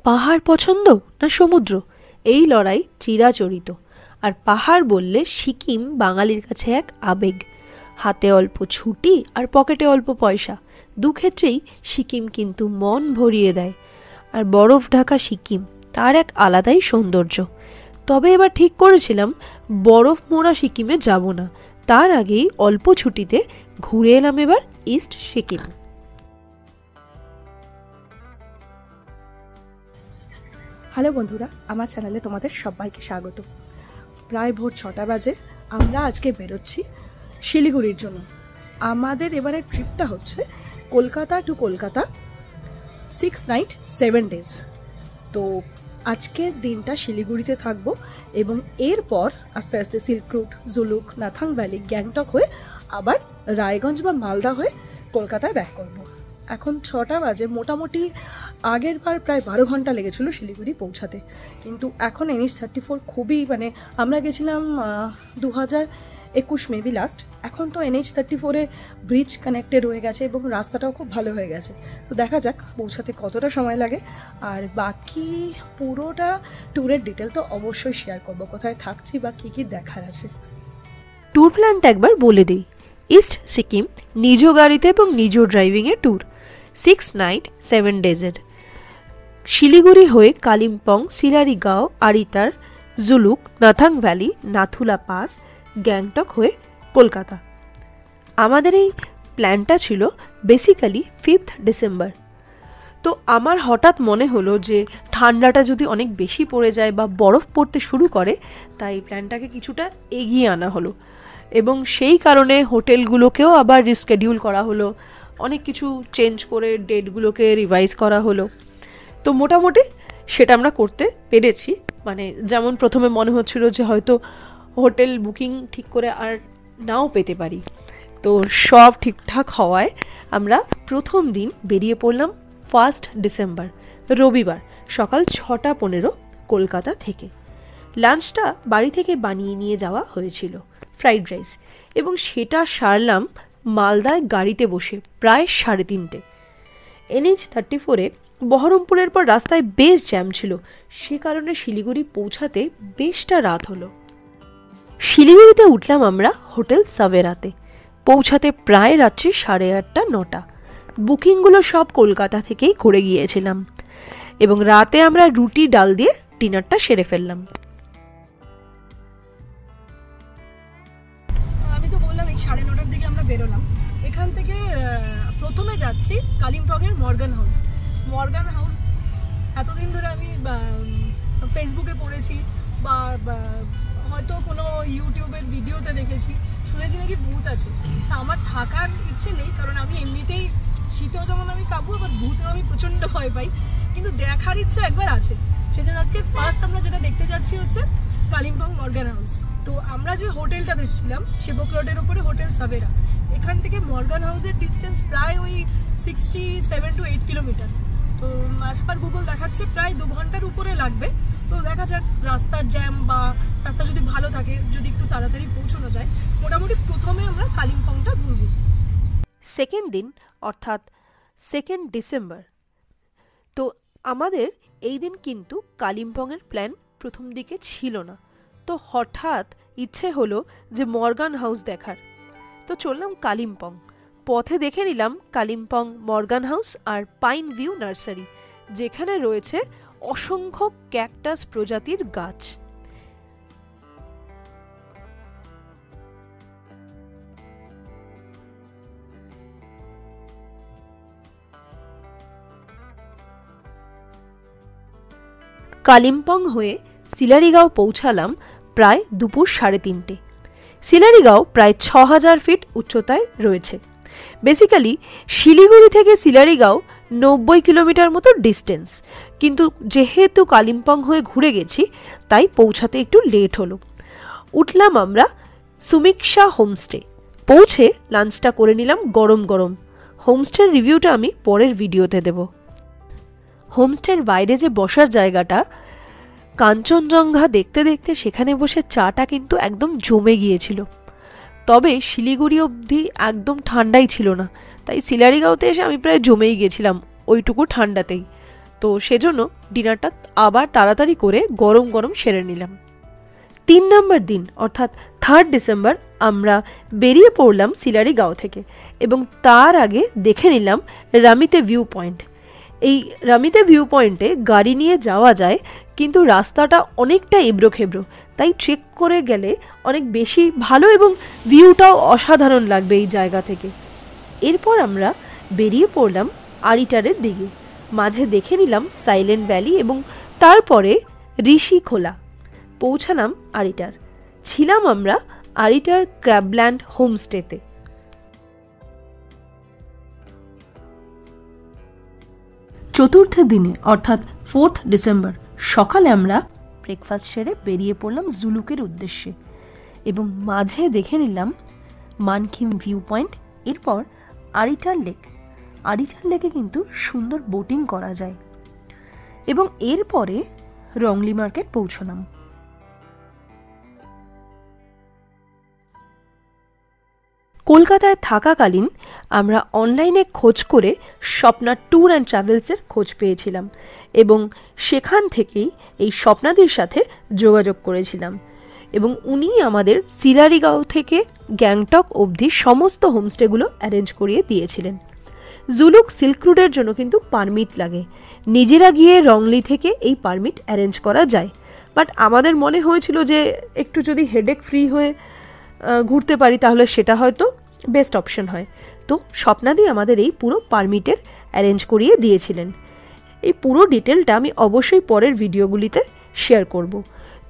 পাহাড় পছন্দ না সমুদ্র, এই লড়াই চিরাচরিত। আর পাহাড় বললে সিকিম বাঙালির কাছে এক আবেগ। হাতে অল্প ছুটি আর পকেটে অল্প পয়সা, দুক্ষেত্রেই সিকিম কিন্তু মন ভরিয়ে দেয়। আর বরফ ঢাকা সিকিম, তার এক আলাদাই সৌন্দর্য। তবে এবার ঠিক করেছিলাম বরফ মোড়া সিকিমে যাব না, তার আগেই অল্প ছুটিতে ঘুরে এলাম এবার ইস্ট সিকিম। হ্যালো বন্ধুরা, আমার চ্যানেলে তোমাদের সবাইকে স্বাগত। প্রায় ভোর 6টা বাজে, আমরা আজকে বেরোচ্ছি শিলিগুড়ির জন্য। আমাদের এবারে ট্রিপটা হচ্ছে Kolkata to Kolkata, 6 night 7 days. তো আজকের দিনটা শিলিগুড়িতে থাকবো এবং এরপর আস্তে আস্তে silk route, Zuluk, Nathang valley, Gangtok হয়ে আবার রায়গঞ্জ বা মালদা হয়ে কলকাতায় ব্যাক করবো। এখন 6টা বাজে, মোটামুটি আগের বার প্রায় 12 ঘন্টা লেগেছিলো শিলিগুড়ি পৌঁছাতে, কিন্তু এখন NH34 খুবই আমরা গেছিলাম 2021 মেবি লাস্ট। এখন তো NH34-এ ব্রিজ কানেক্টেড হয়ে গেছে এবং রাস্তাটাও খুব ভালো হয়ে গেছে। তো দেখা যাক পৌঁছাতে কতটা সময় লাগে। আর বাকি পুরোটা ট্যুরের ডিটেল তো অবশ্যই শেয়ার করবো, কোথায় থাকছি বা কী কী দেখার আছে। ট্যুর প্ল্যানটা একবার বলে দিই। ইস্ট সিকিম নিজ গাড়িতে এবং নিজ ড্রাইভিংয়ে ট্যুর, 6 নাইট 7 ডেজের। শিলিগুড়ি হয়ে কালিম্পং, সিলারিগাঁও, আরিতার, জুলুক, নাথাং ভ্যালি, নাথুলা পাস, গ্যাংটক হয়ে কলকাতা। আমাদের এই প্ল্যানটা ছিল বেসিক্যালি 5 ডিসেম্বর। তো আমার হঠাৎ মনে হলো যে ঠান্ডাটা যদি অনেক বেশি পড়ে যায় বা বরফ পড়তে শুরু করে, তাই প্ল্যানটাকে কিছুটা এগিয়ে আনা হলো এবং সেই কারণে হোটেলগুলোকেও আবার রিস্কেডিউল করা হলো, অনেক কিছু চেঞ্জ করে ডেটগুলোকে রিভাইজ করা হলো। তো মোটামুটি সেটা আমরা করতে পেরেছি। যেমন প্রথমে মনে হচ্ছিল যে হয়তো হোটেল বুকিং ঠিক করে আর নাও পেতে পারি, তো সব ঠিকঠাক হওয়ায় আমরা প্রথম দিন বেরিয়ে পড়লাম 1 ডিসেম্বর রবিবার সকাল 6:15 কলকাতা থেকে। লাঞ্চটা বাড়ি থেকে বানিয়ে নিয়ে যাওয়া হয়েছিল, ফ্রাইড রাইস, এবং সেটা সারলাম মালদায় গাড়িতে বসে প্রায় 3:30। NH34-এ বহরমপুরের পর রাস্তায় বেশ জ্যাম ছিল, সে কারণে শিলিগুড়ি পৌঁছাতে বেশটা রাত হলো। শিলিগুড়িতে উঠলাম আমরা হোটেল সাভেরাতে, পৌঁছাতে প্রায় রাত্রি 8:30-9টা। বুকিংগুলো সব কলকাতা থেকেই করে গিয়েছিলাম এবং রাতে আমরা রুটি ডাল দিয়ে ডিনারটা সেরে ফেললাম। আমি তো বললাম এই 9:30টার দিকে আমরা বেরোলাম। এখান থেকে প্রথমে যাচ্ছি কালিম্পংয়ের মর্গান হাউস। এতদিন ধরে আমি ফেসবুকে পড়েছি বা হয়তো কোনো ইউটিউবের ভিডিওতে দেখেছি, শুনেছি নাকি ভূত আছে। আমার থাকার ইচ্ছে নেই, কারণ আমি এমনিতেই শীতেও যেমন আমি কাঁপবো, আবার ভূতেও আমি প্রচণ্ড ভয় পাই, কিন্তু দেখার ইচ্ছে একবার আছে। সেজন্য আজকে ফার্স্ট আমরা যেটা দেখতে যাচ্ছি হচ্ছে কালিম্পং মর্গান হাউস। তো আমরা যে হোটেলটাতে ছিলাম সেবক রোডের ওপরে হোটেল সাভেরা, এখান থেকে মর্গান হাউসের ডিস্টেন্স প্রায় ওই 67 to 8 কিলোমিটার। তো অ্যাজ পার গুগল দেখাচ্ছে প্রায় 2 ঘন্টার উপরে লাগবে। তো দেখা যাক রাস্তার জ্যাম বা রাস্তা যদি ভালো থাকে, যদি একটু তাড়াতাড়ি পৌঁছানো যায়। মোটামুটি প্রথমে আমরা কালিম্পংটা ঘুরব। সেকেন্ড দিন অর্থাৎ 2 ডিসেম্বর। তো আমাদের এই দিন কিন্তু কালিম্পংয়ের প্ল্যান প্রথম দিকে ছিল না, তো হঠাৎ ইচ্ছে হলো যে মর্গান হাউস দেখার। তো চললাম কালিম্পং। পথে দেখে নিলাম কালিম্পং মর্গান হাউস আর পাইন ভিউ নার্সারি, যেখানে রয়েছে অসংখ্য ক্যাকটাস প্রজাতির গাছ। কালিম্পং হয়ে সিলারিগাঁও পৌঁছালাম প্রায় দুপুর 3:30। সিলারিগাঁও প্রায় 6000 ফিট উচ্চতায় রয়েছে। বেসিক্যালি শিলিগুড়ি থেকে সিলারিগাঁও 90 কিলোমিটার মতো ডিস্টেন্স, কিন্তু যেহেতু কালিম্পং হয়ে ঘুরে গেছি তাই পৌঁছাতে একটু লেট হলো। উঠলাম আমরা সুমিক্ষা হোমস্টে, পৌঁছে লাঞ্চটা করে নিলাম গরম গরম। হোমস্টের রিভিউটা আমি পরের ভিডিওতে দেব। হোমস্টের বাইরে যে বসার জায়গাটা, কাঞ্চনজঙ্ঘা দেখতে দেখতে সেখানে বসে চাটা কিন্তু একদম জমে গিয়েছিল। তবে শিলিগুড়ি অবধি একদম ঠান্ডাই ছিল না, তাই সিলারিগাঁওতে এসে আমি প্রায় জমেই গেছিলাম ওইটুকু ঠান্ডাতেই। তো সেজন্য ডিনারটা আবার তাড়াতাড়ি করে গরম গরম সেরে নিলাম। 3 নম্বর দিন অর্থাৎ 3 ডিসেম্বর আমরা বেরিয়ে পড়লাম সিলারিগাঁও থেকে এবং তার আগে দেখে নিলাম রামিতে ভিউ পয়েন্ট। এই রামিতে ভিউ পয়েন্টে গাড়ি নিয়ে যাওয়া যায়, কিন্তু রাস্তাটা অনেকটা এবড়ো খেবড়ো, তাই ট্রেক করে গেলে অনেক বেশি ভালো এবং ভিউটাও অসাধারণ লাগবে এই জায়গা থেকে। এরপর আমরা বেরিয়ে পড়লাম আরিটারের দিকে। মাঝে দেখে নিলাম সাইলেন্ট ভ্যালি এবং তারপরে ঋষিখোলা। পৌঁছালাম আরিটার। ছিলাম আমরা আরিটার ক্র্যাবল্যান্ড হোমস্টেতে। চতুর্থ দিনে অর্থাৎ 4 ডিসেম্বর সকালে আমরা ব্রেকফাস্ট সেরে বেরিয়ে পড়লাম জুলুকের উদ্দেশ্যে এবং মাঝে দেখে নিলাম মানকিম ভিউ পয়েন্ট, এরপর আরিটার লেক। আরিটার লেকে কিন্তু সুন্দর বোটিং করা যায় এবং এরপরে রংলি মার্কেট পৌঁছলাম। কলকাতায় থাকাকালীন আমরা অনলাইনে খোঁজ করে স্বপ্না ট্যুর অ্যান্ড ট্রাভেলসের খোঁজ পেয়েছিলাম এবং সেখান থেকেই এই স্বপ্নাদির সাথে যোগাযোগ করেছিলাম এবং উনি আমাদের সিলারিগাঁও থেকে গ্যাংটক অবধি সমস্ত হোমস্টেগুলো অ্যারেঞ্জ করিয়ে দিয়েছিলেন। জুলুক সিল্ক রুটের জন্য কিন্তু পারমিট লাগে, নিজেরা গিয়ে রংলি থেকে এই পারমিট অ্যারেঞ্জ করা যায়, বাট আমাদের মনে হয়েছিল যে একটু যদি হেডেক ফ্রি হয়ে ঘুরতে পারি তাহলে সেটা হয়তো বেস্ট অপশন হয়। তো স্বপ্নাদি আমাদের এই পুরো পারমিটের অ্যারেঞ্জ করিয়ে দিয়েছিলেন। এই পুরো ডিটেলটা আমি অবশ্যই পরের ভিডিওগুলিতে শেয়ার করব।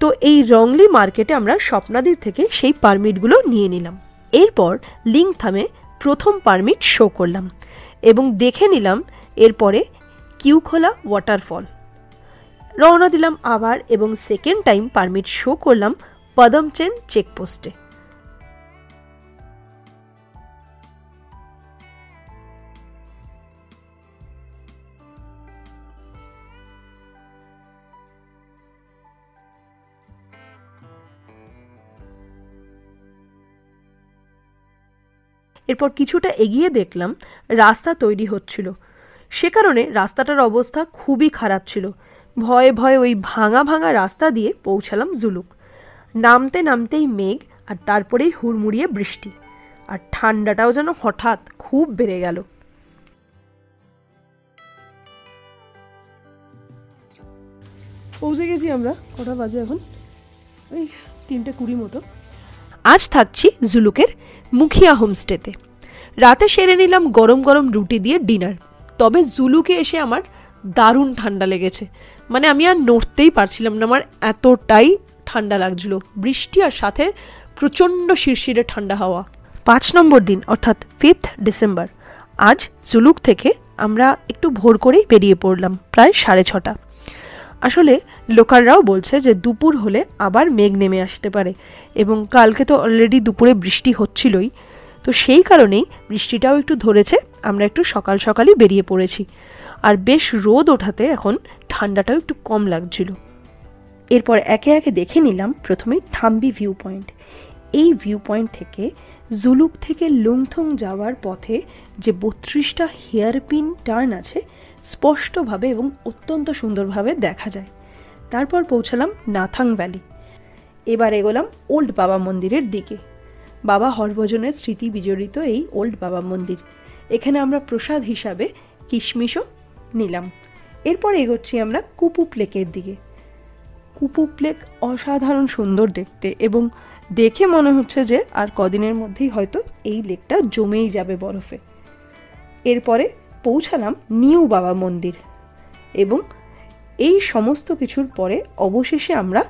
তো এই রংলি মার্কেটে আমরা স্বপ্নাদির থেকে সেই পারমিটগুলো নিয়ে নিলাম। এরপর লিংথামে প্রথম পারমিট শো করলাম এবং দেখে নিলাম এরপরে কিউখোলা ওয়াটারফল। রওনা দিলাম আবার এবং সেকেন্ড টাইম পারমিট শো করলাম পদমচেন চেকপোস্টে। এরপর কিছুটা এগিয়ে দেখলাম রাস্তা তৈরি হচ্ছিল, সে কারণে রাস্তাটার অবস্থা খুবই খারাপ ছিল। ভয়ে ভয়ে ওই ভাঙা ভাঙা রাস্তা দিয়ে পৌঁছালাম জুলুক। নামতে নামতেই মেঘ আর তারপরেই হুড়মুড়িয়ে বৃষ্টি, আর ঠান্ডাটাও যেন হঠাৎ খুব বেড়ে গেল। পৌঁছে গেছি আমরা, কটা বাজে এখন? ওই 3:20 মতো। আজ থাকছি জুলুকের মুখিয়া হোমস্টেতে। রাতে সেরে নিলাম গরম গরম রুটি দিয়ে ডিনার। তবে জুলুকে এসে আমার দারুণ ঠান্ডা লেগেছে, মানে আমি আর নড়তেই পারছিলাম না, আমার এতটাই ঠান্ডা লাগছিল। বৃষ্টি আর সাথে প্রচণ্ড শিরশিরে ঠান্ডা হাওয়া। 5 নম্বর দিন অর্থাৎ 5 ডিসেম্বর আজ জুলুক থেকে আমরা একটু ভোর করেই বেরিয়ে পড়লাম, প্রায় 6:30। আসলে লোকালরাও বলছে যে দুপুর হলে আবার মেঘ নেমে আসতে পারে এবং কালকে তো অলরেডি দুপুরে বৃষ্টি হচ্ছিলই, তো সেই কারণেই বৃষ্টিটাও একটু ধরেছে। আমরা একটু সকাল সকালই বেরিয়ে পড়েছি আর বেশ রোদ ওঠাতে এখন ঠান্ডাটাও একটু কম লাগছিল। এরপর একে একে দেখে নিলাম প্রথমেই থাম্বি ভিউ পয়েন্ট। এই ভিউ পয়েন্ট থেকে জুলুক থেকে লুংথং যাওয়ার পথে যে 32টা হেয়ারপিন টার্ন আছে স্পষ্টভাবে এবং অত্যন্ত সুন্দরভাবে দেখা যায়। তারপর পৌঁছালাম নাথাং ভ্যালি। এবার এগোলাম ওল্ড বাবা মন্দিরের দিকে। বাবা হরভজনের স্মৃতি বিজড়িত এই ওল্ড বাবা মন্দির, এখানে আমরা প্রসাদ হিসাবে কিশমিশও নিলাম। এরপর এগোচ্ছি আমরা কুপুপ লেকের দিকে। কুপুপ লেক অসাধারণ সুন্দর দেখতে এবং দেখে মনে হচ্ছে যে আর কদিনের মধ্যেই হয়তো এই লেকটা জমেই যাবে বরফে। এরপরে পৌঁছালাম নিউ বাবা মন্দির এবং এই সমস্ত কিছুর পরে অবশেষে আমরা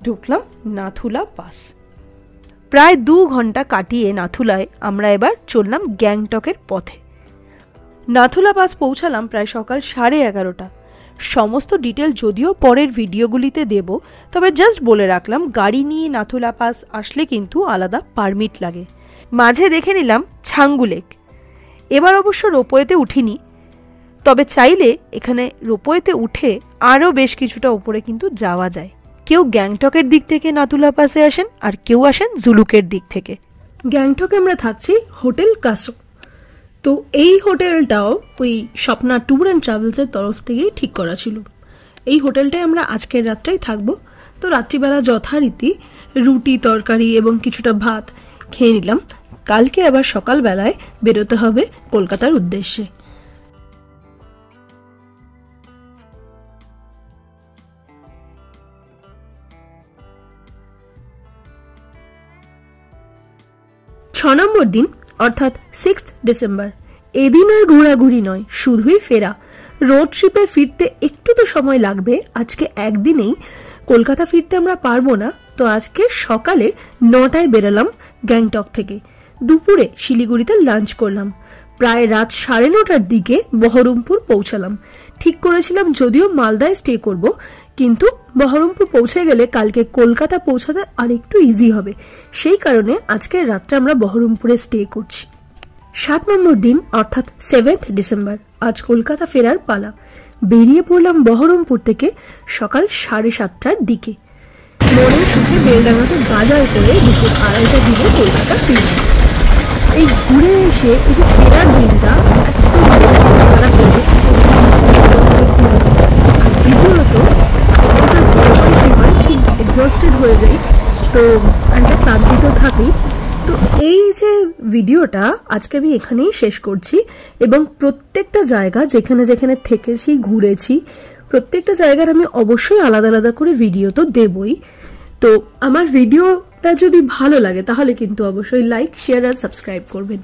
ঢুকলাম নাথুলা পাস। প্রায় 2 ঘন্টা কাটিয়ে নাথুলায় আমরা এবার চললাম গ্যাংটকের পথে। নাথুলা পাস পৌঁছালাম প্রায় সকাল 11:30। সমস্ত ডিটেল যদিও পরের ভিডিওগুলিতে দেব, তবে জাস্ট বলে রাখলাম গাড়ি নিয়ে নাথুলা পাস আসলে কিন্তু আলাদা পারমিট লাগে। মাঝে দেখে নিলাম ছাঙ্গু লেক। এবার অবশ্য রোপওয়েতে উঠিনি, তবে চাইলে এখানে রোপওয়েতে উঠে আরও বেশ কিছুটা উপরে কিন্তু যাওয়া যায়। কেউ গ্যাংটকের দিক থেকে নাথুলা পাসে আসেন আর কেউ আসেন জুলুকের দিক থেকে। গ্যাংটকে আমরা থাকছি হোটেল কাসো। তো এই হোটেলটাও ওই স্বপ্না ট্যুর অ্যান্ড ট্রাভেলসের তরফ থেকেই ঠিক করা ছিল। এই হোটেলটায় আমরা আজকের রাতটাই থাকবো। তো রাত্রিবেলা যথারীতি রুটি তরকারি এবং কিছুটা ভাত খেয়ে নিলাম। কালকে আবার সকালবেলায় বেরোতে হবে কলকাতার উদ্দেশ্যে। ছ নম্বর দিন অর্থাৎ 6 ডিসেম্বর। এদিন আর ঘোরাঘুরি নয়, শুধুই ফেরা। রোড ট্রিপে ফিরতে একটু তো সময় লাগবে। আজকে একদিনেই কলকাতা ফিরতে আমরা পারবো না। তো আজকে সকালে 9টায় বেরোলাম গ্যাংটক থেকে। দুপুরে শিলিগুড়িতে লাঞ্চ করলাম। প্রায় রাত 9:30টার দিকে বহরমপুর পৌঁছালাম। ঠিক করেছিলাম যদিও মালদায় স্টে করব, কিন্তু বহরমপুর পৌঁছে গেলে কালকে কলকাতা পৌঁছাতে আর একটু ইজি হবে। সেই কারণে আজকের রাতটা আমরা বহরমপুরে স্টে করছি। 7 নম্বর দিন অর্থাৎ 7 ডিসেম্বর। আজ কলকাতা ফেরার পালা। বেরিয়ে পড়লাম বহরমপুর থেকে সকাল 7:30টার দিকে। মনের সুখে বেলডাঙ্গাতে বাজার করে দুপুর 2:30টার দিকে কলকাতা ফিরলাম। এই ঘুরে এসে এই যে ফেরার দিনটা দ্বিতীয়ত খুব এক্সস্টেড হয়ে যাই, তো একটা ক্লান্তি তো থাকেই। তো এই যে ভিডিওটা আজকে আমি এখানেই শেষ করছি এবং প্রত্যেকটা জায়গা যেখানে যেখানে থেকেছি ঘুরেছি প্রত্যেকটা জায়গার আমি অবশ্যই আলাদা আলাদা করে ভিডিও তো দেবই। তো আমার ভিডিওটা যদি ভালো লাগে তাহলে কিন্তু অবশ্যই লাইক শেয়ার আর সাবস্ক্রাইব করবেন।